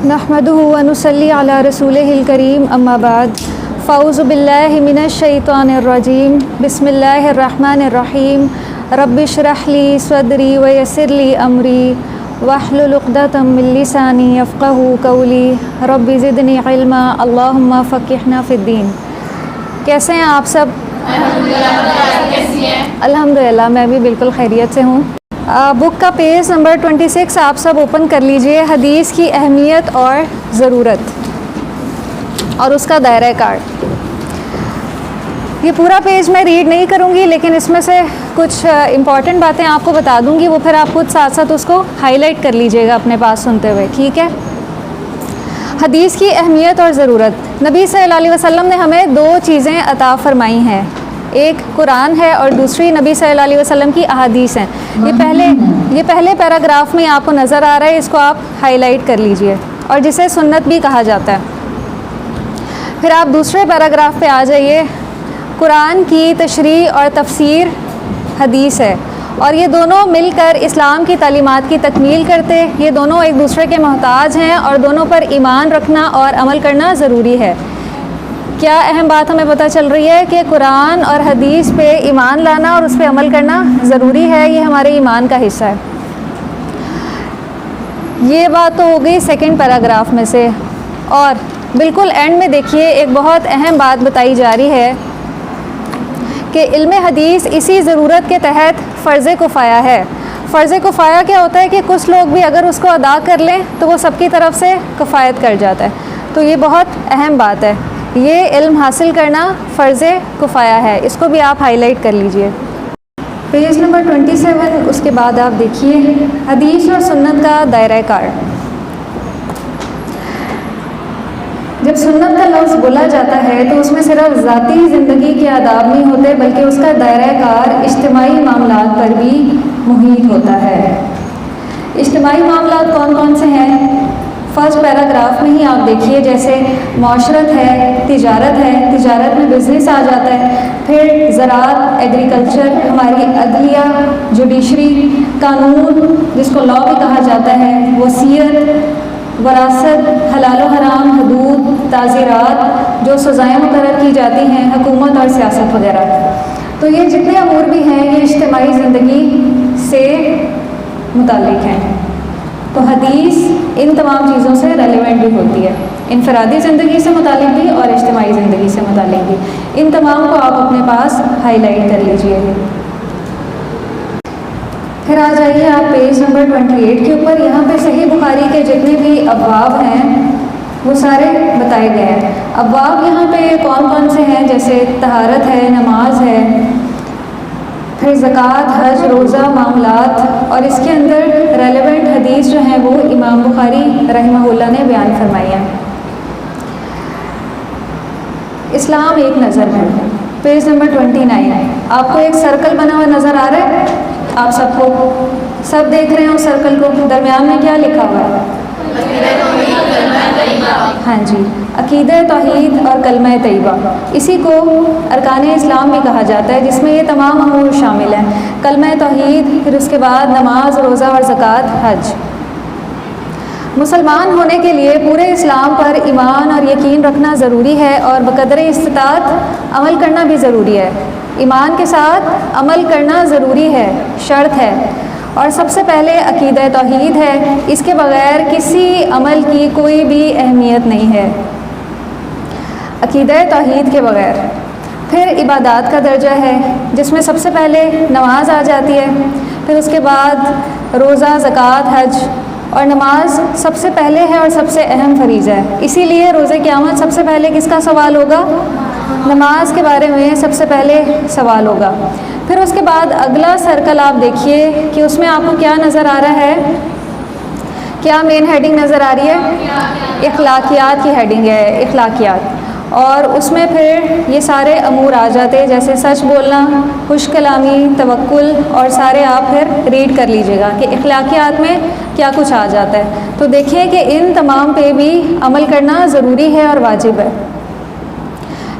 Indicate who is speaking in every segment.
Speaker 1: نحمده ونصلي على رسوله الكريم اما بعد فاعوذ باللہ من الشیطان الرجیم بسم اللہ الرحمن الرحیم رب اشرح لی صدری ویسر لی امری واحلل عقدۃ من لسانی یفقهوا قولی رب زدنی علما اللہم فقہنا فی الدین۔ کیسے ہیں آپ سب؟ الحمدللہ میں بھی بالکل خیریت سے ہوں۔ بک کا پیج نمبر 26 آپ سب اوپن کر لیجئے۔ حدیث کی اہمیت اور ضرورت اور اس کا دائرہ کار۔ یہ پورا پیج میں ریڈ نہیں کروں گی، لیکن اس میں سے کچھ امپورٹنٹ باتیں آپ کو بتا دوں گی، وہ پھر آپ خود ساتھ ساتھ اس کو ہائی لائٹ کر لیجئے گا اپنے پاس سنتے ہوئے، ٹھیک ہے؟ حدیث کی اہمیت اور ضرورت۔ نبی صلی اللہ علیہ وسلم نے ہمیں دو چیزیں عطا فرمائی ہیں، ایک قرآن ہے اور دوسری نبی صلی اللہ علیہ وسلم کی احادیث ہیں۔ یہ پہلے پیراگراف میں آپ کو نظر آ رہا ہے، اس کو آپ ہائی لائٹ کر لیجئے، اور جسے سنت بھی کہا جاتا ہے۔ پھر آپ دوسرے پیراگراف پہ آ جائیے۔ قرآن کی تشریح اور تفسیر حدیث ہے، اور یہ دونوں مل کر اسلام کی تعلیمات کی تکمیل کرتے، یہ دونوں ایک دوسرے کے محتاج ہیں، اور دونوں پر ایمان رکھنا اور عمل کرنا ضروری ہے۔ کیا اہم بات ہمیں پتہ چل رہی ہے کہ قرآن اور حدیث پہ ایمان لانا اور اس پہ عمل کرنا ضروری ہے، یہ ہمارے ایمان کا حصہ ہے۔ یہ بات تو ہو گئی سیکنڈ پیراگراف میں سے، اور بالکل اینڈ میں دیکھیے ایک بہت اہم بات بتائی جا رہی ہے کہ علم حدیث اسی ضرورت کے تحت فرض کفایہ ہے۔ فرض کفایہ کیا ہوتا ہے کہ کچھ لوگ بھی اگر اس کو ادا کر لیں تو وہ سب کی طرف سے کفایت کر جاتا ہے، تو یہ بہت اہم بات ہے۔ یہ علم حاصل کرنا فرض کفایہ ہے، اس کو بھی آپ ہائی لائٹ کر لیجئے۔ پیج نمبر 27 اس کے بعد آپ دیکھیے حدیث اور سنت کا دائرہ کار۔ جب سنت کا لفظ بولا جاتا ہے تو اس میں صرف ذاتی زندگی کے آداب نہیں ہوتے، بلکہ اس کا دائرہ کار اجتماعی معاملات پر بھی محیط ہوتا ہے۔ اجتماعی معاملات کون کون سے ہیں؟ فرسٹ پیراگراف میں ہی آپ دیکھیے، جیسے معاشرت ہے، تجارت میں بزنس آ جاتا ہے، پھر زراعت، ایگریکلچر، ہماری عدلیہ، جوڈیشری، قانون جس کو لاء بھی کہا جاتا ہے، وصیت، وراثت، حلال و حرام، حدود، تعزیرات جو سزائیں مقرر کی جاتی ہیں، حکومت اور سیاست وغیرہ۔ تو یہ جتنے امور بھی ہیں یہ اجتماعی زندگی سے متعلق ہیں۔ تو حدیث ان تمام چیزوں سے ریلیونٹ بھی ہوتی ہے، انفرادی زندگی سے متعلق بھی اور اجتماعی زندگی سے متعلق بھی۔ ان تمام کو آپ اپنے پاس ہائی لائٹ کر لیجئے۔ پھر آ جائیے آپ پیج نمبر 28 کے اوپر۔ یہاں پہ صحیح بخاری کے جتنے بھی ابواب ہیں وہ سارے بتائے گئے ہیں۔ ابواب یہاں پہ کون کون سے ہیں؟ جیسے طہارت ہے، نماز ہے، پھر زکوٰۃ، حج، روزہ، معاملات، اور اس کے اندر ریلیونٹ حدیث جو ہیں وہ امام بخاری رحمہ اللہ نے بیان فرمائی ہیں۔ اسلام ایک نظر میں، پیج نمبر 29۔ آپ کو ایک سرکل بنا ہوا نظر آ رہا ہے؟ آپ سب کو سب دیکھ رہے ہیں اس سرکل کو؟ درمیان میں کیا لکھا ہوا ہے؟ ہاں جی، عقیدہ توحید اور کلمہ طیبہ، اسی کو ارکان اسلام بھی کہا جاتا ہے، جس میں یہ تمام امور شامل ہیں۔ کلمہ توحید، پھر اس کے بعد نماز، روزہ اور زکوٰۃ، حج۔ مسلمان ہونے کے لیے پورے اسلام پر ایمان اور یقین رکھنا ضروری ہے، اور بقدر استطاعت عمل کرنا بھی ضروری ہے۔ ایمان کے ساتھ عمل کرنا ضروری ہے، شرط ہے، اور سب سے پہلے عقیدہ توحید ہے۔ اس کے بغیر کسی عمل کی کوئی بھی اہمیت نہیں ہے، عقیدہ توحید کے بغیر۔ پھر عبادات کا درجہ ہے، جس میں سب سے پہلے نماز آ جاتی ہے، پھر اس کے بعد روزہ، زکوٰۃ، حج، اور نماز سب سے پہلے ہے اور سب سے اہم فریضہ ہے۔ اسی لیے روز قیامت سب سے پہلے کس کا سوال ہوگا؟ نماز کے بارے میں سب سے پہلے سوال ہوگا۔ پھر اس کے بعد اگلا سرکل آپ دیکھیے کہ اس میں آپ کو کیا نظر آ رہا ہے؟ کیا مین ہیڈنگ نظر آ رہی ہے؟ اخلاقیات کی ہیڈنگ ہے، اخلاقیات، اور اس میں پھر یہ سارے امور آ جاتے ہیں، جیسے سچ بولنا، خوش کلامی، توکل، اور سارے آپ پھر ریڈ کر لیجئے گا کہ اخلاقیات میں کیا کچھ آ جاتا ہے۔ تو دیکھیں کہ ان تمام پہ بھی عمل کرنا ضروری ہے اور واجب ہے۔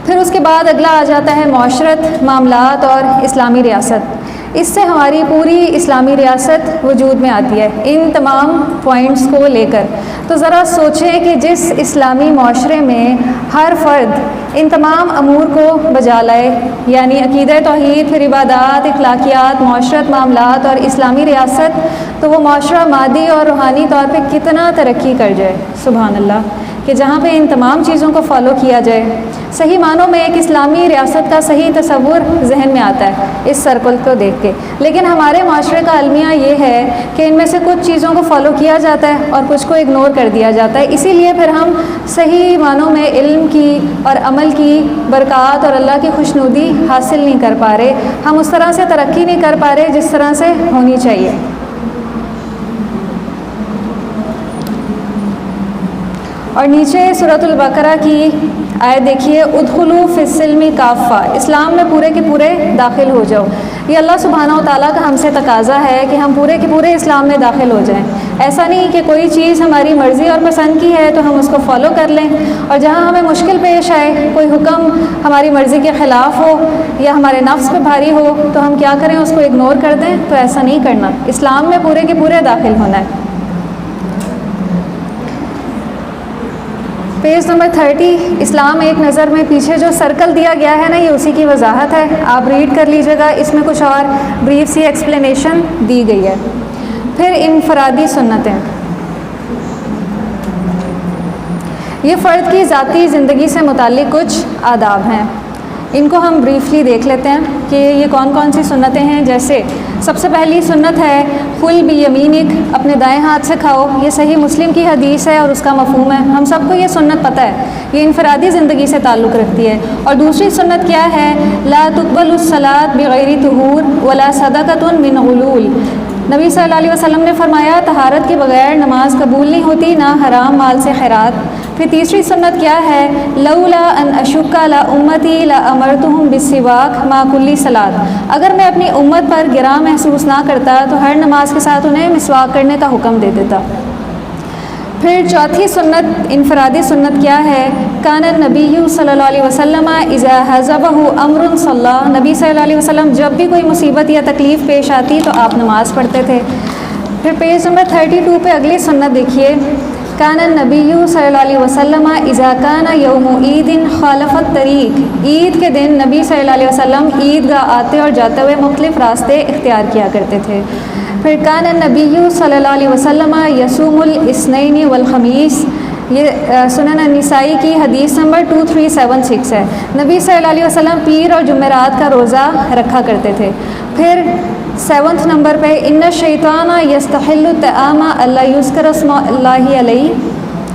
Speaker 1: پھر اس کے بعد اگلا آ جاتا ہے معاشرت، معاملات اور اسلامی ریاست۔ اس سے ہماری پوری اسلامی ریاست وجود میں آتی ہے ان تمام پوائنٹس کو لے کر۔ تو ذرا سوچیں کہ جس اسلامی معاشرے میں ہر فرد ان تمام امور کو بجا لائے، یعنی عقیدہ توحید، پھر عبادات، اخلاقیات، معاشرت، معاملات اور اسلامی ریاست، تو وہ معاشرہ مادی اور روحانی طور پہ کتنا ترقی کر جائے۔ سبحان اللہ، کہ جہاں پہ ان تمام چیزوں کو فالو کیا جائے، صحیح معنوں میں ایک اسلامی ریاست کا صحیح تصور ذہن میں آتا ہے اس سرکل کو دیکھ کے۔ لیکن ہمارے معاشرے کا المیہ یہ ہے کہ ان میں سے کچھ چیزوں کو فالو کیا جاتا ہے اور کچھ کو اگنور کر دیا جاتا ہے، اسی لیے پھر ہم صحیح معنوں میں علم کی اور عمل کی برکات اور اللہ کی خوشنودی حاصل نہیں کر پا رہے، ہم اس طرح سے ترقی نہیں کر پا رہے جس طرح سے ہونی چاہیے۔ اور نیچے سورۃ البقرہ کی آیت دیکھیے، ادخلوا فی السلم کافہ، اسلام میں پورے کے پورے داخل ہو جاؤ۔ یہ اللہ سبحانہ و تعالیٰ کا ہم سے تقاضا ہے کہ ہم پورے کے پورے اسلام میں داخل ہو جائیں۔ ایسا نہیں کہ کوئی چیز ہماری مرضی اور پسند کی ہے تو ہم اس کو فالو کر لیں، اور جہاں ہمیں مشکل پیش آئے، کوئی حکم ہماری مرضی کے خلاف ہو یا ہمارے نفس پہ بھاری ہو تو ہم کیا کریں، اس کو اگنور کر دیں۔ تو ایسا نہیں کرنا، اسلام میں پورے کے پورے داخل ہونا ہے۔ پیج نمبر 30، اسلام ایک نظر میں، پیچھے جو سرکل دیا گیا ہے نا، یہ اسی کی وضاحت ہے، آپ ریڈ کر لیجیے گا، اس میں کچھ اور بریف سی ایکسپلینیشن دی گئی ہے۔ پھر انفرادی سنتیں، یہ فرد کی ذاتی زندگی سے متعلق کچھ آداب ہیں، ان کو ہم بریفلی دیکھ لیتے ہیں کہ یہ کون کون سی سنتیں ہیں۔ جیسے سب سے پہلی سنت ہے کل بیمینک، اپنے دائیں ہاتھ سے کھاؤ، یہ صحیح مسلم کی حدیث ہے اور اس کا مفہوم ہے، ہم سب کو یہ سنت پتہ ہے، یہ انفرادی زندگی سے تعلق رکھتی ہے۔ اور دوسری سنت کیا ہے، لا تقبل الصلاۃ بغیر طہور ولا صدقۃ من غلول، نبی صلی اللہ علیہ وسلم نے فرمایا طہارت کے بغیر نماز قبول نہیں ہوتی، نہ حرام مال سے خیرات۔ پھر تیسری سنت کیا ہے، لولا ان اشک علی امتی لامرتہم بالسواک مع کل صلاۃ، اگر میں اپنی امت پر گراں محسوس نہ کرتا تو ہر نماز کے ساتھ انہیں مسواک کرنے کا حکم دے دیتا۔ پھر چوتھی سنت انفرادی سنت کیا ہے، کان النبی صلی اللہ علیہ وسلم اذا حزبہ امر صلی، نبی صلی اللہ علیہ وسلم جب بھی کوئی مصیبت یا تکلیف پیش آتی تو آپ نماز پڑھتے تھے۔ پھر پیج نمبر 32 پہ اگلی سنت دیکھیے، کان النبی صلی اللہ علیہ وسلم اذا کان یوم عید خالف الطریق، عید کے دن نبی صلی اللہ علیہ وسلم عیدگاہ آتے اور جاتے ہوئے مختلف راستے اختیار کیا کرتے تھے۔ پھر کان النبی صلی اللہ علیہ وسلم یصوم الاثنین والخمیس، یہ سنن النسائی کی حدیث نمبر 2376 ہے، نبی صلی اللہ علیہ وسلم پیر اور جمعرات کا روزہ رکھا کرتے تھے۔ پھر 7 نمبر پہ ان الشیطان یستحل الطعام الا یذکر اسم اللہ علیہ،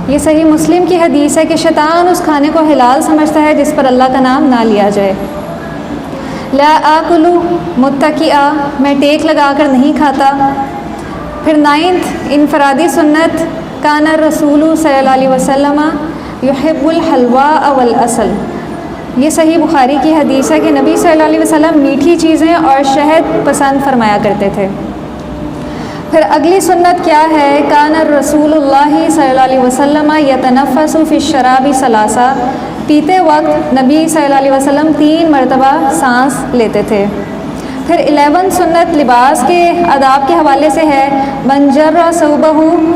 Speaker 1: یہ صحیح مسلم کی حدیث ہے کہ شیطان اس کھانے کو حلال سمجھتا ہے جس پر اللہ کا نام نہ لیا جائے۔ لا آکل متکئا، میں ٹیک لگا کر نہیں کھاتا۔ پھر 9 انفرادی سنت، کان الرسول صلی اللہ علیہ وسلم یحب الحلواء والعسل، یہ صحیح بخاری کی حدیث ہے کہ نبی صلی اللہ علیہ وسلم میٹھی چیزیں اور شہد پسند فرمایا کرتے تھے۔ پھر اگلی سنت کیا ہے، کان الرسول اللہ صلی اللہ علیہ وسلم یتنفس فی الشراب ثلاثا، پیتے وقت نبی صلی اللہ علیہ وسلم 3 مرتبہ سانس لیتے تھے۔ پھر 11 سنت لباس کے آداب کے حوالے سے ہے، من جر ثوبہ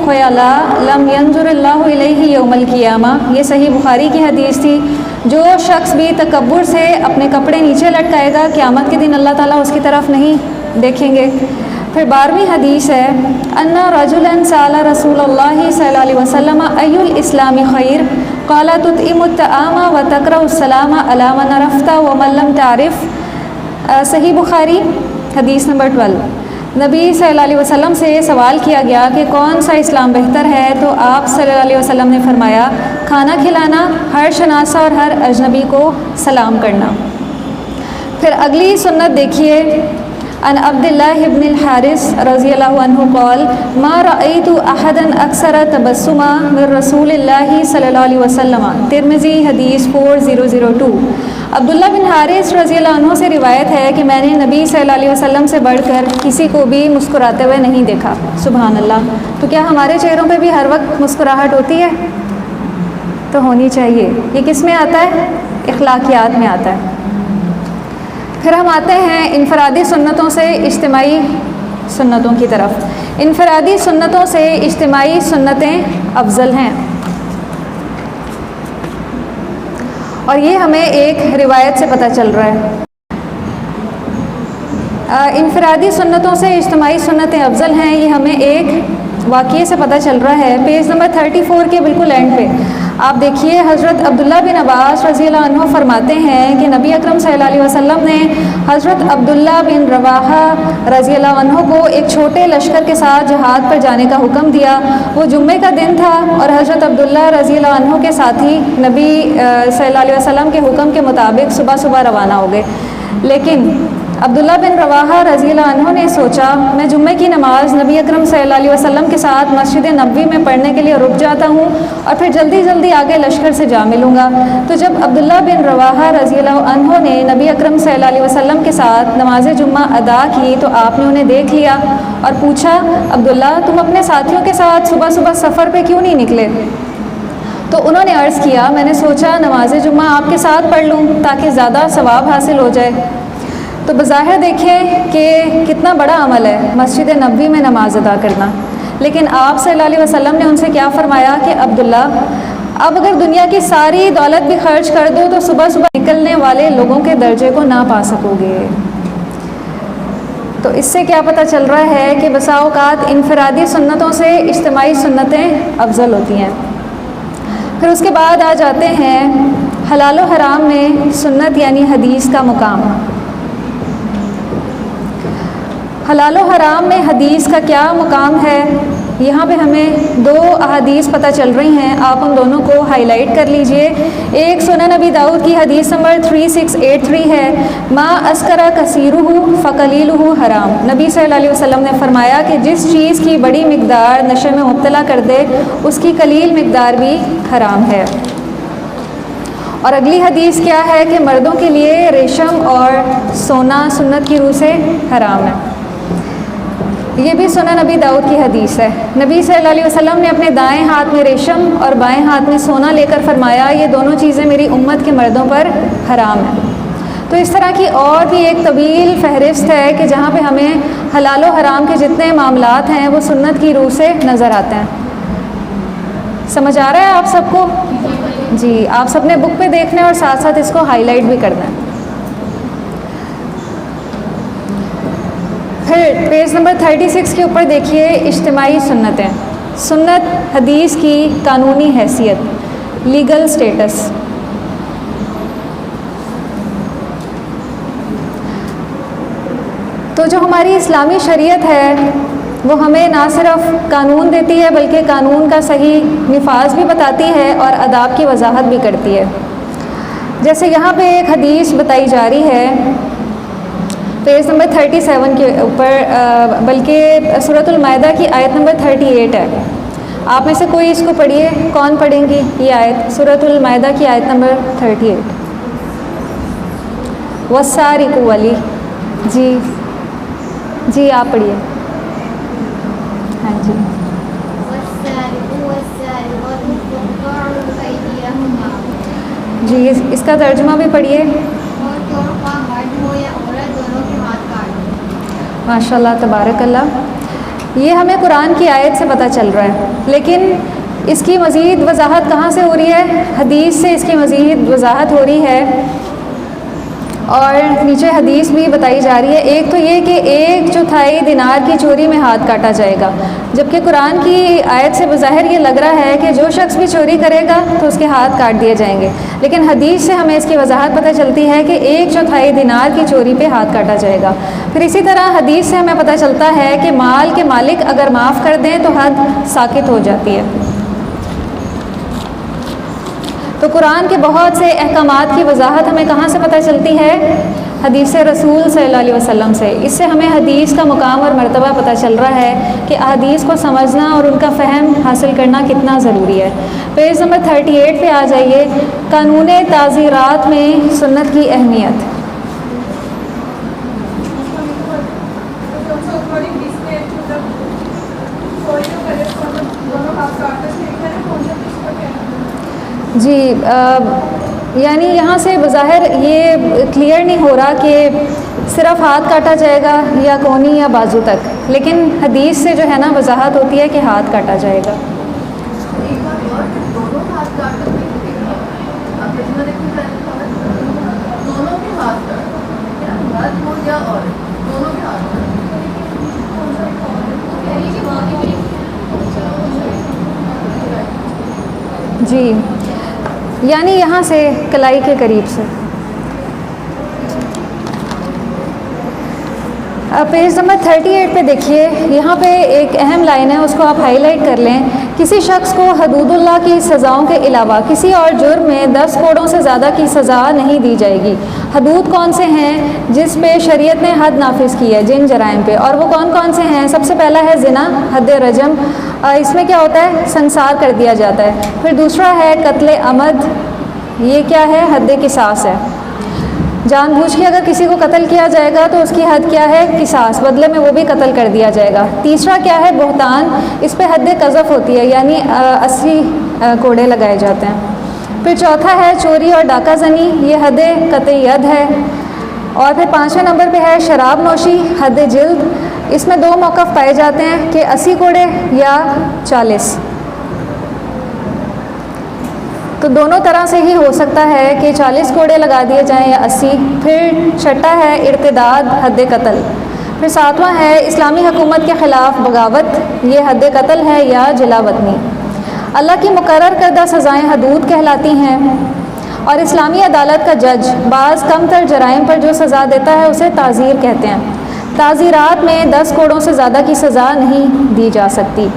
Speaker 1: خیلا لم ینظر اللہ الیہ یوم القیامہ، یہ صحیح بخاری کی حدیث تھی، جو شخص بھی تکبر سے اپنے کپڑے نیچے لٹکائے گا قیامت کے دن اللہ تعالیٰ اس کی طرف نہیں دیکھیں گے۔ پھر 12ویں حدیث ہے، ان رجلا سأل رسول اللہ صلی اللہ علیہ وسلم ای الاسلام خیر قال تطعم الطعام وتقرأ السلام علی من عرفت ومن لم تعرف، صحیح بخاری حدیث نمبر 12۔ نبی صلی اللہ علیہ وسلم سے سوال کیا گیا کہ کون سا اسلام بہتر ہے، تو آپ صلی اللہ علیہ وسلم نے فرمایا کھانا کھلانا، ہر شناسہ اور ہر اجنبی کو سلام کرنا۔ پھر اگلی سنت دیکھیے، ان عبداللہ ابن الحارث رضی اللہ عنہ قال ما رأیت احدا اکثر تبسما من رسول اللہ صلی اللہ علیہ وسلم، ترمذی حدیث 4002۔ عبداللہ بن حارث رضی اللہ عنہ سے روایت ہے کہ میں نے نبی صلی اللہ علیہ وسلم سے بڑھ کر کسی کو بھی مسکراتے ہوئے نہیں دیکھا۔ سبحان اللہ، تو کیا ہمارے چہروں پہ بھی ہر وقت مسکراہٹ ہوتی ہے؟ تو ہونی چاہیے۔ یہ کس میں آتا ہے؟ اخلاقیات میں آتا ہے۔ پھر ہم آتے ہیں انفرادی سنتوں سے اجتماعی سنتوں کی طرف. انفرادی سنتوں سے اجتماعی سنتیں افضل ہیں، اور یہ ہمیں ایک روایت سے پتہ چل رہا ہے. انفرادی سنتوں سے اجتماعی سنتیں افضل ہیں، یہ ہمیں ایک واقعے سے پتہ چل رہا ہے. پیج نمبر 34 کے بالکل اینڈ پہ آپ دیکھیے، حضرت عبداللہ بن عباس رضی اللہ عنہ فرماتے ہیں کہ نبی اکرم صلی اللہ علیہ وسلم نے حضرت عبداللہ بن رواحہ رضی اللہ عنہ کو ایک چھوٹے لشکر کے ساتھ جہاد پر جانے کا حکم دیا. وہ جمعے کا دن تھا اور حضرت عبداللہ رضی اللہ عنہ کے ساتھی نبی صلی اللہ علیہ وسلم کے حکم کے مطابق صبح صبح روانہ ہو گئے. لیکن عبداللہ بن رواحہ رضی اللہ عنہ نے سوچا میں جمعے کی نماز نبی اکرم صلی اللہ علیہ وسلم کے ساتھ مسجد نبوی میں پڑھنے کے لیے رک جاتا ہوں اور پھر جلدی جلدی آگے لشکر سے جا ملوں گا. تو جب عبداللہ بن رواحہ رضی اللہ عنہ نے نبی اکرم صلی اللہ علیہ وسلم کے ساتھ نماز جمعہ ادا کی تو آپ نے انہیں دیکھ لیا اور پوچھا، عبداللہ تم اپنے ساتھیوں کے ساتھ صبح صبح سفر پہ کیوں نہیں نکلے؟ تو انہوں نے عرض کیا، میں نے سوچا نماز جمعہ آپ کے ساتھ پڑھ لوں تاکہ زیادہ ثواب حاصل ہو جائے. تو بظاہر دیکھیں کہ کتنا بڑا عمل ہے مسجد نبوی میں نماز ادا کرنا، لیکن آپ صلی اللہ علیہ وسلم نے ان سے کیا فرمایا کہ عبداللہ اب اگر دنیا کی ساری دولت بھی خرچ کر دو تو صبح صبح نکلنے والے لوگوں کے درجے کو نہ پا سکو گے. تو اس سے کیا پتہ چل رہا ہے کہ بسا اوقات انفرادی سنتوں سے اجتماعی سنتیں افضل ہوتی ہیں. پھر اس کے بعد آ جاتے ہیں حلال و حرام میں سنت یعنی حدیث کا مقام. حلال و حرام میں حدیث کا کیا مقام ہے؟ یہاں پہ ہمیں دو احادیث پتہ چل رہی ہیں، آپ ان دونوں کو ہائی لائٹ کر لیجئے. ایک سنن نبی داؤد کی حدیث نمبر 3683 ہے، ما اسکرا کثیرہ فقلیلہ حرام. نبی صلی اللہ علیہ وسلم نے فرمایا کہ جس چیز کی بڑی مقدار نشے میں مبتلا کر دے اس کی قلیل مقدار بھی حرام ہے. اور اگلی حدیث کیا ہے کہ مردوں کے لیے ریشم اور سونا سنت کی روح سے حرام ہے. یہ بھی سنن نبی داؤد کی حدیث ہے. نبی صلی اللہ علیہ وسلم نے اپنے دائیں ہاتھ میں ریشم اور بائیں ہاتھ میں سونا لے کر فرمایا یہ دونوں چیزیں میری امت کے مردوں پر حرام ہیں. تو اس طرح کی اور بھی ایک طویل فہرست ہے کہ جہاں پہ ہمیں حلال و حرام کے جتنے معاملات ہیں وہ سنت کی روح سے نظر آتے ہیں. سمجھ آ رہا ہے آپ سب کو؟ جی، آپ سب نے بک پہ دیکھنا ہے اور ساتھ ساتھ اس کو ہائی لائٹ بھی کرنا ہے. پھر پیج نمبر 36 کے اوپر دیکھیے اجتماعی سنتیں. سنت حدیث کی قانونی حیثیت، لیگل سٹیٹس. تو جو ہماری اسلامی شریعت ہے وہ ہمیں نہ صرف قانون دیتی ہے بلکہ قانون کا صحیح نفاذ بھی بتاتی ہے اور آداب کی وضاحت بھی کرتی ہے. جیسے یہاں پہ ایک حدیث بتائی جا رہی ہے پیج نمبر 37 کے اوپر، بلکہ سورۃ المائدہ کی آیت نمبر 38 ہے. آپ میں سے کوئی اس کو پڑھیے، کون پڑھیں گی یہ آیت؟ سورۃ المائدہ کی آیت نمبر 38. والسارق والی، جی آپ پڑھیے. ہاں جی. جی اس کا ترجمہ بھی پڑھیے. ماشاء اللہ تبارک اللہ. یہ ہمیں قرآن کی آیت سے پتہ چل رہا ہے، لیکن اس کی مزید وضاحت کہاں سے ہو رہی ہے؟ حدیث سے اس کی مزید وضاحت ہو رہی ہے. اور نیچے حدیث بھی بتائی جا رہی ہے. ایک تو یہ کہ 1/4 دینار کی چوری میں ہاتھ کاٹا جائے گا، جبکہ قرآن کی آیت سے بظاہر یہ لگ رہا ہے کہ جو شخص بھی چوری کرے گا تو اس کے ہاتھ کاٹ دیے جائیں گے. لیکن حدیث سے ہمیں اس کی وضاحت پتہ چلتی ہے کہ 1/4 دینار کی چوری پہ ہاتھ کاٹا جائے گا. پھر اسی طرح حدیث سے ہمیں پتہ چلتا ہے کہ مال کے مالک اگر معاف کر دیں تو حد ساکت ہو جاتی ہے. تو قرآن کے بہت سے احکامات کی وضاحت ہمیں کہاں سے پتہ چلتی ہے؟ حدیث رسول صلی اللہ علیہ وسلم سے. اس سے ہمیں حدیث کا مقام اور مرتبہ پتہ چل رہا ہے کہ احادیث کو سمجھنا اور ان کا فہم حاصل کرنا کتنا ضروری ہے. پیج نمبر 38 پہ آ جائیے. قانون تعزیرات میں سنت کی اہمیت. جی یعنی یہاں سے بظاہر یہ کلیئر نہیں ہو رہا کہ صرف ہاتھ کاٹا جائے گا یا کونی یا بازو تک، لیکن حدیث سے جو ہے نا وضاحت ہوتی ہے کہ ہاتھ کاٹا جائے گا۔ جی، یعنی یہاں سے کلائی کے قریب سے۔ پیج نمبر 38 پہ دیکھیے، یہاں پہ ایک اہم لائن ہے، اس کو آپ ہائی لائٹ کر لیں۔ کسی شخص کو حدود اللہ کی سزاؤں کے علاوہ کسی اور جرم میں 10 کوڑوں سے زیادہ کی سزا نہیں دی جائے گی۔ حدود کون سے ہیں جس پہ شریعت نے حد نافذ کی ہے جن جرائم پہ، اور وہ کون کون سے ہیں؟ سب سے پہلا ہے زنا، حد رجم، اس میں کیا ہوتا ہے؟ سنسار کر دیا جاتا ہے۔ پھر دوسرا ہے قتل عمد، یہ کیا ہے؟ حد قصاص ہے، جان بوجھ کے اگر کسی کو قتل کیا جائے گا تو اس کی حد کیا ہے؟ قصاص، بدلے میں وہ بھی قتل کر دیا جائے گا۔ تیسرا کیا ہے؟ بہتان، اس پہ حد قذف ہوتی ہے، یعنی 80 کوڑے لگائے جاتے ہیں۔ پھر چوتھا ہے چوری اور ڈاکہ زنی، یہ حد قطع ید ہے۔ اور پھر 5ویں نمبر پہ ہے شراب نوشی، حد جلد، اس میں 2 موقف پائے جاتے ہیں کہ 80 کوڑے یا 40، تو دونوں طرح سے ہی ہو سکتا ہے کہ 40 کوڑے لگا دیے جائیں یا 80۔ پھر چھٹا ہے ارتداد، حد قتل۔ پھر 7واں ہے اسلامی حکومت کے خلاف بغاوت، یہ حد قتل ہے یا جلا وطنی۔ اللہ کی مقرر کردہ سزائیں حدود کہلاتی ہیں، اور اسلامی عدالت کا جج بعض کم تر جرائم پر جو سزا دیتا ہے اسے تعزیر کہتے ہیں۔ تعزیرات میں 10 کوڑوں سے زیادہ کی سزا نہیں دی جا سکتی۔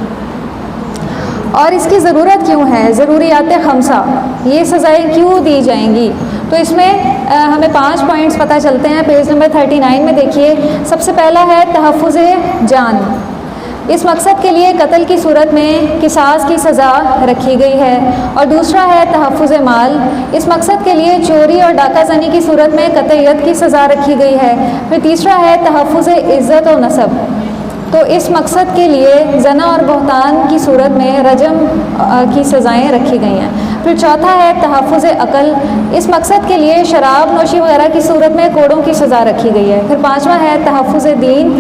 Speaker 1: اور اس کی ضرورت کیوں ہے؟ ضروریات خمسہ، یہ سزائیں کیوں دی جائیں گی؟ تو اس میں ہمیں 5 پوائنٹس پتہ چلتے ہیں۔ پیج نمبر 39 میں دیکھیے، سب سے پہلا ہے تحفظ جان، اس مقصد کے لیے قتل کی صورت میں قصاص کی سزا رکھی گئی ہے۔ اور دوسرا ہے تحفظ مال، اس مقصد کے لیے چوری اور ڈاکہ زنی کی صورت میں قطع ید کی سزا رکھی گئی ہے۔ پھر تیسرا ہے تحفظ عزت و نسب، تو اس مقصد کے لیے زنا اور بہتان کی صورت میں رجم کی سزائیں رکھی گئی ہیں۔ پھر چوتھا ہے تحفظ عقل، اس مقصد کے لیے شراب نوشی وغیرہ کی صورت میں کوڑوں کی سزا رکھی گئی ہے۔ پھر 5واں ہے تحفظ دین،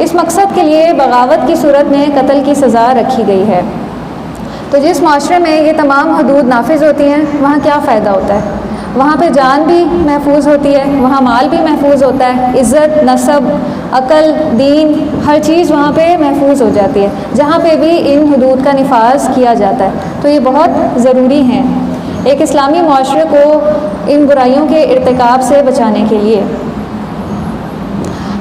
Speaker 1: اس مقصد کے لیے بغاوت کی صورت میں قتل کی سزا رکھی گئی ہے۔ تو جس معاشرے میں یہ تمام حدود نافذ ہوتی ہیں وہاں کیا فائدہ ہوتا ہے؟ وہاں پہ جان بھی محفوظ ہوتی ہے، وہاں مال بھی محفوظ ہوتا ہے، عزت، نسب، عقل، دین، ہر چیز وہاں پہ محفوظ ہو جاتی ہے جہاں پہ بھی ان حدود کا نفاذ کیا جاتا ہے۔ تو یہ بہت ضروری ہیں ایک اسلامی معاشرے کو ان برائیوں کے ارتکاب سے بچانے کے لیے۔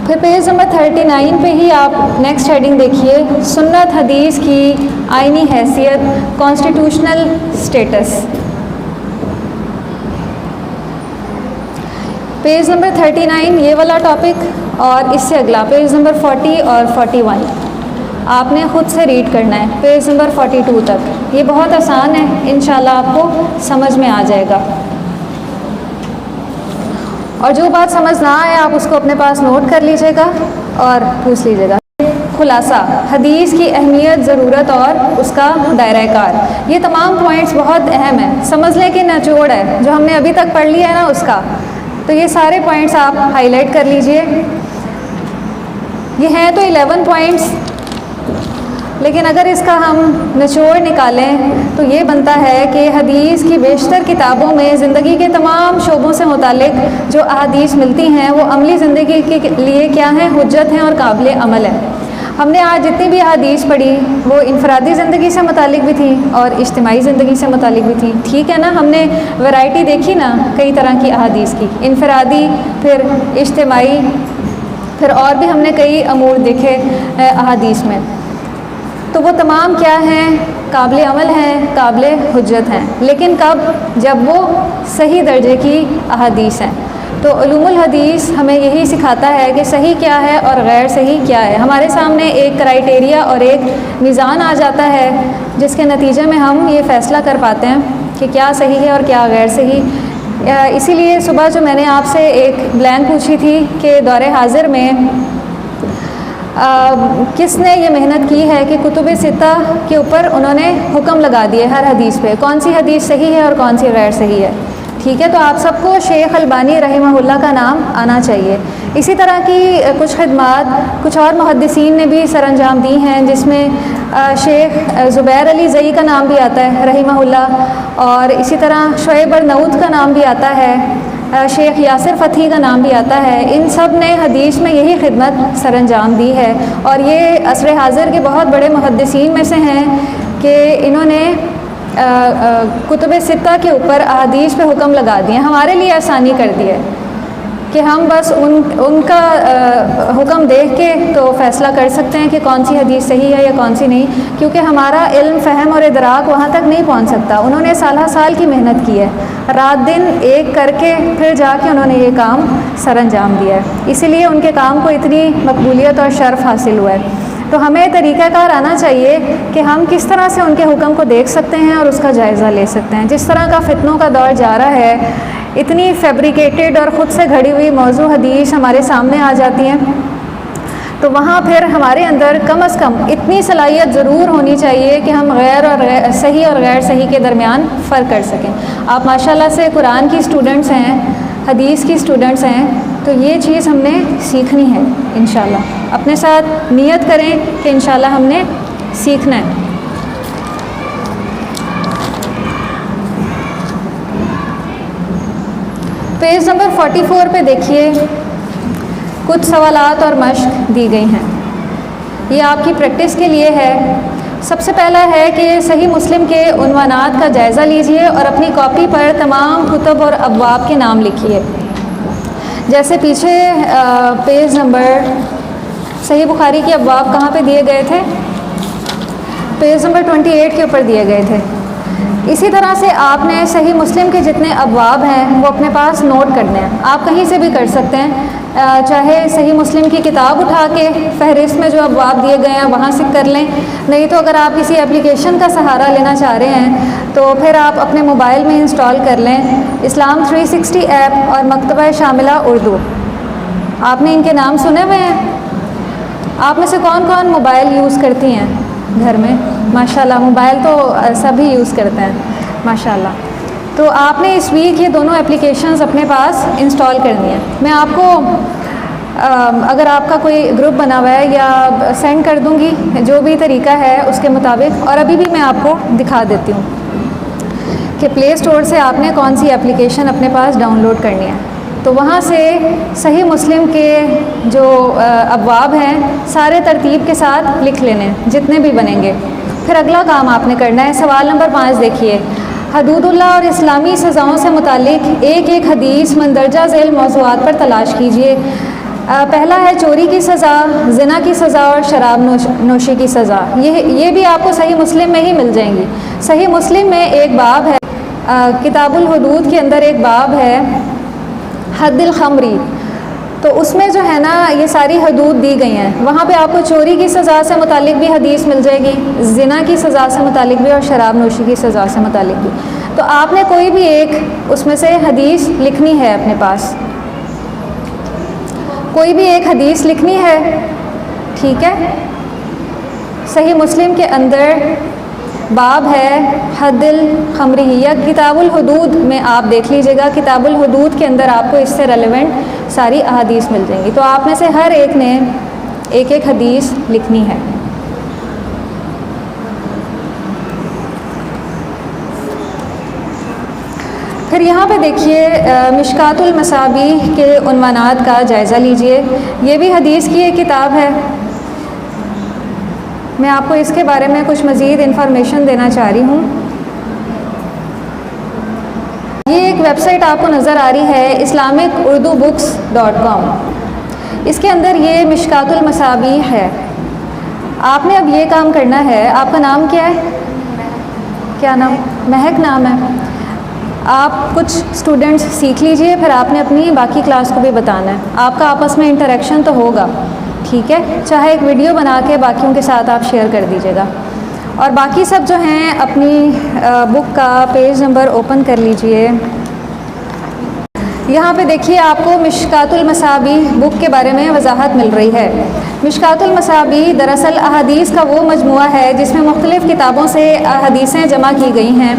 Speaker 1: پھر پیج نمبر 39 پہ ہی آپ نیکسٹ ہیڈنگ دیکھیے، سنت حدیث کی آئینی حیثیت، کانسٹیٹیوشنل سٹیٹس۔ پیج نمبر 39 یہ والا ٹاپک، اور اس سے اگلا پیج نمبر 40 اور 41 آپ نے خود سے ریڈ کرنا ہے، پیج نمبر 42 تک۔ یہ بہت آسان ہے، انشاءاللہ آپ کو سمجھ میں آ جائے گا۔ اور جو بات سمجھ نہ آئے آپ اس کو اپنے پاس نوٹ کر لیجئے گا اور پوچھ لیجئے گا۔ خلاصہ، حدیث کی اہمیت، ضرورت اور اس کا دائرہ کار، یہ تمام پوائنٹس بہت اہم ہیں۔ سمجھ لیں کہ نچوڑ ہے جو ہم نے ابھی تک پڑھ لیا ہے نا اس کا، تو یہ سارے پوائنٹس آپ ہائی لائٹ کر لیجئے۔ یہ ہیں تو 11 پوائنٹس، لیکن اگر اس کا ہم نچوڑ نکالیں تو یہ بنتا ہے کہ حدیث کی بیشتر کتابوں میں زندگی کے تمام شعبوں سے متعلق جو احادیث ملتی ہیں وہ عملی زندگی کے لیے کیا ہیں؟ حجت ہیں اور قابل عمل ہیں۔ ہم نے آج جتنی بھی احادیث پڑھی وہ انفرادی زندگی سے متعلق بھی تھی اور اجتماعی زندگی سے متعلق بھی تھی، ٹھیک ہے نا؟ ہم نے ورائٹی دیکھی نا کئی طرح کی احادیث کی، انفرادی، پھر اجتماعی، پھر اور بھی ہم نے کئی امور دیکھے احادیث میں۔ تو وہ تمام کیا ہیں؟ قابل عمل ہیں، قابل حجت ہیں، لیکن کب؟ جب وہ صحیح درجے کی احادیث ہیں۔ تو علوم الحدیث ہمیں یہی سکھاتا ہے کہ صحیح کیا ہے اور غیر صحیح کیا ہے۔ ہمارے سامنے ایک کرائیٹیریا اور ایک میزان آ جاتا ہے جس کے نتیجے میں ہم یہ فیصلہ کر پاتے ہیں کہ کیا صحیح ہے اور کیا غیر صحیح۔ اسی لیے صبح جو میں نے آپ سے ایک بلینک پوچھی تھی کہ دور حاضر میں کس نے یہ محنت کی ہے کہ کتب ستہ کے اوپر انہوں نے حکم لگا دیے ہر حدیث پہ، کون سی حدیث صحیح ہے اور کون سی غیر صحیح ہے، ٹھیک ہے، تو آپ سب کو شیخ البانی رحمہ اللہ کا نام آنا چاہیے۔ اسی طرح کی کچھ خدمات کچھ اور محدثین نے بھی سر انجام دی ہیں، جس میں شیخ زبیر علی زئی کا نام بھی آتا ہے رحمہ اللہ، اور اسی طرح شعیب ارناؤت کا نام بھی آتا ہے، شیخ یاسر فتحی کا نام بھی آتا ہے۔ ان سب نے حدیث میں یہی خدمت سر انجام دی ہے، اور یہ عصر حاضر کے بہت بڑے محدثین میں سے ہیں کہ انہوں نے کتب ستہ کے اوپر احادیث پہ حکم لگا دیے، ہمارے لیے آسانی کر دی ہے کہ ہم بس ان کا حکم دیکھ کے تو فیصلہ کر سکتے ہیں کہ کون سی حدیث صحیح ہے یا کون سی نہیں، کیونکہ ہمارا علم، فہم اور ادراک وہاں تک نہیں پہنچ سکتا۔ انہوں نے سالہ سال کی محنت کی ہے، رات دن ایک کر کے پھر جا کے انہوں نے یہ کام سر انجام دیا ہے، اسی لیے ان کے کام کو اتنی مقبولیت اور شرف حاصل ہوا ہے۔ تو ہمیں طریقہ کار آنا چاہیے کہ ہم کس طرح سے ان کے حکم کو دیکھ سکتے ہیں اور اس کا جائزہ لے سکتے ہیں۔ جس طرح کا فتنوں کا دور جا رہا ہے، اتنی فیبریکیٹڈ اور خود سے گھڑی ہوئی موضوع حدیث ہمارے سامنے آ جاتی ہیں، تو وہاں پھر ہمارے اندر کم از کم اتنی صلاحیت ضرور ہونی چاہیے کہ ہم صحیح اور غیر صحیح کے درمیان فرق کر سکیں۔ آپ ماشاءاللہ سے قرآن کی اسٹوڈنٹس ہیں، حدیث کی اسٹوڈنٹس ہیں، تو یہ چیز ہم نے سیکھنی ہے انشاءاللہ۔ اپنے ساتھ نیت کریں کہ انشاءاللہ ہم نے سیکھنا ہے۔ پیج نمبر 44 پہ دیکھیے، کچھ سوالات اور مشق دی گئی ہیں، یہ آپ کی پریکٹس کے لیے ہے۔ سب سے پہلا ہے کہ صحیح مسلم کے عنوانات کا جائزہ لیجئے اور اپنی کاپی پر تمام کتب اور ابواب کے نام لکھیے۔ جیسے پیچھے پیج نمبر صحیح بخاری کے ابواب کہاں پہ دیے گئے تھے؟ پیج نمبر 28 کے اوپر دیے گئے تھے۔ اسی طرح سے آپ نے صحیح مسلم کے جتنے ابواب ہیں وہ اپنے پاس نوٹ کرنے ہیں، آپ کہیں سے بھی کر سکتے ہیں، چاہے صحیح مسلم کی کتاب اٹھا کے فہرست میں جو ابواب دیے گئے ہیں وہاں سے کر لیں، نہیں تو اگر آپ کسی اپلیکیشن کا سہارا لینا چاہ رہے ہیں تو پھر آپ اپنے موبائل میں انسٹال کر لیں اسلام 360 ایپ اور مکتبہ شاملہ اردو۔ آپ نے ان کے نام سنے ہوئے ہیں؟ آپ میں سے کون کون موبائل یوز کرتی ہیں گھر میں؟ ماشاءاللہ، موبائل تو سبھی یوز کرتے ہیں ماشاءاللہ۔ تو آپ نے اس ویک یہ دونوں اپلیکیشنز اپنے پاس انسٹال کرنی ہے۔ میں آپ کو اگر آپ کا کوئی گروپ بنا ہوا ہے یا سینڈ کر دوں گی، جو بھی طریقہ ہے اس کے مطابق، اور ابھی بھی میں آپ کو دکھا دیتی ہوں کہ پلے اسٹور سے آپ نے کون سی اپلیکیشن اپنے پاس ڈاؤن لوڈ کرنی ہے۔ تو وہاں سے صحیح مسلم کے جو ابواب ہیں سارے ترتیب کے ساتھ لکھ لینے جتنے بھی بنیں گے۔ پھر اگلا کام آپ نے کرنا ہے، سوال نمبر 5 دیکھیے، حدود اللہ اور اسلامی سزاؤں سے متعلق ایک ایک حدیث مندرجہ ذیل موضوعات پر تلاش کیجیے۔ پہلا ہے چوری کی سزا، زنا کی سزا اور شراب نوشی کی سزا۔ یہ بھی آپ کو صحیح مسلم میں ہی مل جائیں گی۔ صحیح مسلم میں ایک باب ہے، کتاب الحدود کے اندر ایک باب ہے حد الخمری، تو اس میں جو ہے نا یہ ساری حدود دی گئی ہیں، وہاں پہ آپ کو چوری کی سزا سے متعلق بھی حدیث مل جائے گی، زنا کی سزا سے متعلق بھی اور شراب نوشی کی سزا سے متعلق بھی۔ تو آپ نے کوئی بھی ایک اس میں سے حدیث لکھنی ہے اپنے پاس، کوئی بھی ایک حدیث لکھنی ہے، ٹھیک ہے۔ صحیح مسلم کے اندر باب ہے حد الخمری یا کتاب الحدود میں آپ دیکھ لیجئے گا، کتاب الحدود کے اندر آپ کو اس سے ریلیونٹ ساری احادیث مل جائیں گی۔ تو آپ میں سے ہر ایک نے ایک ایک حدیث لکھنی ہے۔ پھر یہاں پہ دیکھیے مشکات المصابیح کے عنوانات کا جائزہ لیجئے، یہ بھی حدیث کی ایک کتاب ہے۔ میں آپ کو اس کے بارے میں کچھ مزید انفارمیشن دینا چاہ رہی ہوں۔ یہ ایک ویب سائٹ آپ کو نظر آ رہی ہے islamicurdubooks.com، اس کے اندر یہ مشکات المصابیح ہے۔ آپ نے اب یہ کام کرنا ہے، آپ کا نام کیا ہے؟ کیا نام؟ مہک نام ہے۔ آپ کچھ اسٹوڈنٹس سیکھ لیجئے، پھر آپ نے اپنی باقی کلاس کو بھی بتانا ہے، آپ کا آپس میں انٹریکشن تو ہوگا، ٹھیک ہے، چاہے ایک ویڈیو بنا کے باقیوں کے ساتھ آپ شیئر کر دیجیے گا۔ اور باقی سب جو ہیں اپنی بک کا پیج نمبر اوپن کر لیجئے۔ یہاں پہ دیکھیے آپ کو مشکات المصابیح بک کے بارے میں وضاحت مل رہی ہے۔ مشکات المصابیح دراصل احادیث کا وہ مجموعہ ہے جس میں مختلف کتابوں سے احادیثیں جمع کی گئی ہیں۔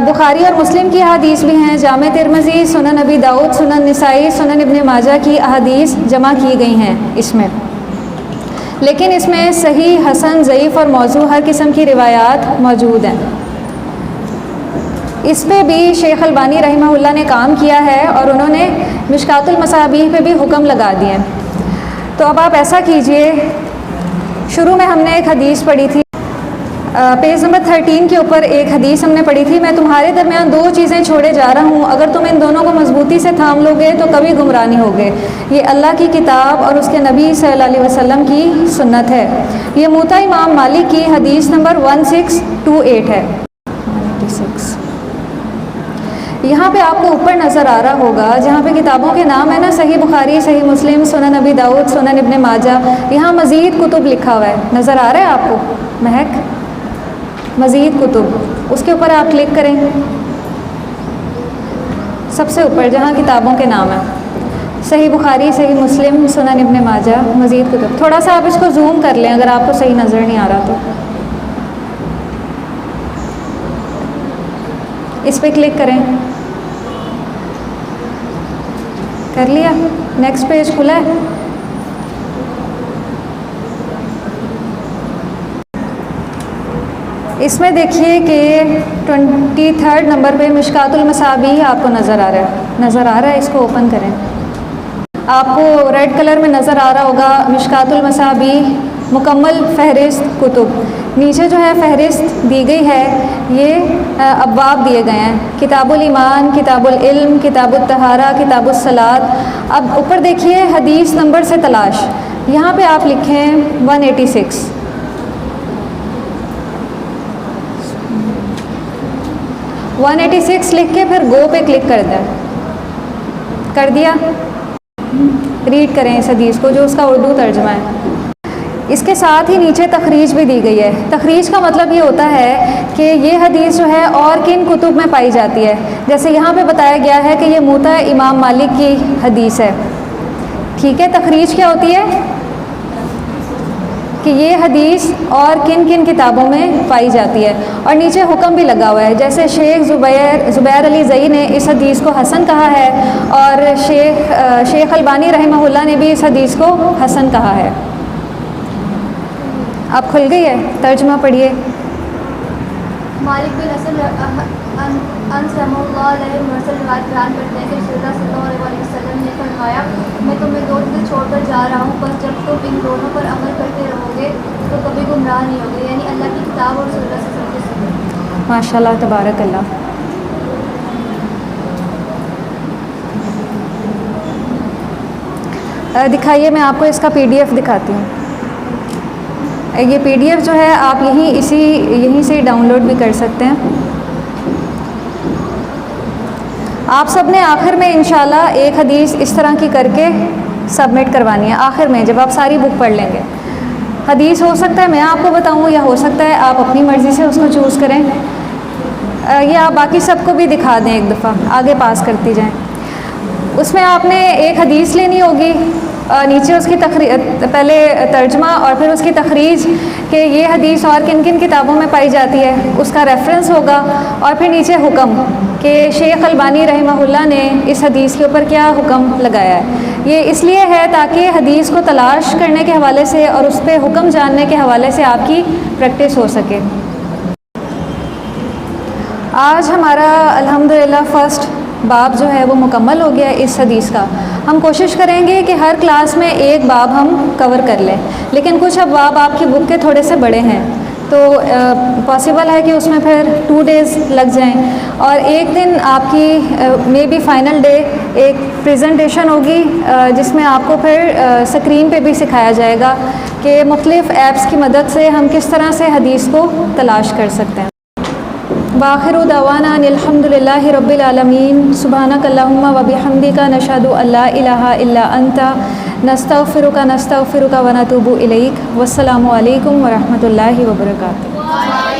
Speaker 1: بخاری اور مسلم کی احادیث بھی ہیں، جامع ترمذی، سنن ابی داؤد، سنن نسائی، سنن ابن ماجہ کی احادیث جمع کی گئی ہیں اس میں، لیکن اس میں صحیح، حسن، ضعیف اور موضوع ہر قسم کی روایات موجود ہیں۔ اس پہ بھی شیخ البانی رحمہ اللہ نے کام کیا ہے اور انہوں نے مشکات المصابیح پہ بھی حکم لگا دیے ہیں۔ تو اب آپ ایسا کیجئے، شروع میں ہم نے ایک حدیث پڑھی تھی، پیج نمبر 13 کے اوپر ایک حدیث ہم نے پڑھی تھی، میں تمہارے درمیان 2 چیزیں چھوڑے جا رہا ہوں، اگر تم ان دونوں کو مضبوطی سے تھام لو گے تو کبھی گمراہ نہیں ہوگے، یہ اللہ کی کتاب اور اس کے نبی صلی اللہ علیہ وسلم کی سنت ہے۔ یہ موطا امام مالک کی حدیث نمبر 1628 ہے۔ 186 یہاں پہ آپ کو اوپر نظر آ رہا ہوگا جہاں پہ کتابوں کے نام ہے نا، صحیح بخاری، صحیح مسلم، سنن ابی داؤد، سنن ابن ماجہ، یہاں مزید کتب لکھا ہوا ہے، نظر آ رہا ہے آپ کو مہک؟ مزید کتب، اس کے اوپر آپ کلک کریں، سب سے اوپر جہاں کتابوں کے نام ہیں، صحیح بخاری، صحیح مسلم، سنن ابن ماجہ، مزید کتب۔ تھوڑا سا آپ اس کو زوم کر لیں اگر آپ کو صحیح نظر نہیں آ رہا تو، اس پہ کلک کریں، کر لیا؟ نیکسٹ پیج کھلا ہے؟ اس میں دیکھیے کہ 23 نمبر پہ مشکات المصابیح آپ کو نظر آ رہا ہے، اس کو اوپن کریں، آپ کو ریڈ کلر میں نظر آ رہا ہوگا مشکات المصابیح مکمل فہرست کتب، نیچے جو ہے فہرست دی گئی ہے، یہ ابواب دیے گئے ہیں، کتاب الایمان، کتاب العلم، کتاب الطہارہ، کتاب الصلاۃ۔ اب اوپر دیکھیے حدیث نمبر سے تلاش، یہاں پہ آپ لکھیں 186، 186 لکھ کے پھر گو پہ کلک کر دیں، کر دیا؟ ریڈ کریں اس حدیث کو جو اس کا اردو ترجمہ ہے۔ اس کے ساتھ ہی نیچے تخریج بھی دی گئی ہے۔ تخریج کا مطلب یہ ہوتا ہے کہ یہ حدیث جو ہے اور کن کتب میں پائی جاتی ہے، جیسے یہاں پہ بتایا گیا ہے کہ یہ موطا امام مالک کی حدیث ہے، ٹھیک ہے۔ تخریج کیا ہوتی ہے کہ یہ حدیث اور کن کن کتابوں میں پائی جاتی ہے، اور نیچے حکم بھی لگا ہوا ہے، جیسے شیخ زبیر علی زئی نے اس حدیث کو حسن کہا ہے، اور شیخ البانی رحمہ اللہ نے بھی اس حدیث کو حسن کہا ہے۔ اب کھل گئی ہے، ترجمہ پڑھیے۔
Speaker 2: مالک بن حسن رحمہ اللہ علیہ مرسل روایت بیان کرتے ہیں کہ رسول اللہ صلی اللہ علیہ وسلم نے فرمایا، میں تمہیں 2 چیزیں چھوڑ کر جا رہا ہوں، بس جب تم ان دونوں پر عمل کرتے رہو گے تو کبھی گمراہ نہیں ہوگے، یعنی اللہ کی کتاب اور رسول اللہ صلی اللہ علیہ وسلم۔
Speaker 1: ماشاء اللہ، تبارک اللہ۔ دکھائیے، میں آپ کو اس کا PDF دکھاتی ہوں۔ یہ PDF جو ہے آپ یہیں سے ڈاؤن لوڈ بھی کر سکتے ہیں۔ آپ سب نے آخر میں انشاءاللہ ایک حدیث اس طرح کی کر کے سبمٹ کروانی ہے، آخر میں جب آپ ساری بک پڑھ لیں گے۔ حدیث ہو سکتا ہے میں آپ کو بتاؤں، یا ہو سکتا ہے آپ اپنی مرضی سے اس کو چوز کریں، یا آپ باقی سب کو بھی دکھا دیں، ایک دفعہ آگے پاس کرتی جائیں۔ اس میں آپ نے ایک حدیث لینی ہوگی، نیچے اس کی پہلے ترجمہ اور پھر اس کی تخریج کہ یہ حدیث اور کن کن کتابوں میں پائی جاتی ہے، اس کا ریفرنس ہوگا، اور پھر نیچے حکم کہ شیخ البانی رحمہ اللہ نے اس حدیث کے اوپر کیا حکم لگایا ہے۔ یہ اس لیے ہے تاکہ حدیث کو تلاش کرنے کے حوالے سے اور اس پہ حکم جاننے کے حوالے سے آپ کی پریکٹس ہو سکے۔ آج ہمارا الحمدللہ فرسٹ باب جو ہے وہ مکمل ہو گیا ہے اس حدیث کا۔ ہم کوشش کریں گے کہ ہر کلاس میں ایک باب ہم کور کر لیں، لیکن کچھ اب باب آپ کی بک کے تھوڑے سے بڑے ہیں تو پاسبل ہے کہ اس میں پھر 2 days لگ جائیں، اور ایک دن آپ کی مے بی فائنل ڈے ایک پریزنٹیشن ہوگی جس میں آپ کو پھر اسکرین پہ بھی سکھایا جائے گا کہ مختلف ایپس کی مدد سے ہم کس طرح سے حدیث کو تلاش کر سکتے ہیں۔ وآخر دعوانا ان الحمد للہ رب العالمین، سبحانک اللہم و بحمدک، نشہد ان لا الہ الا انت، نستغفرک ونتوب الیک، والسلام علیکم ورحمۃ اللہ وبرکاتہ۔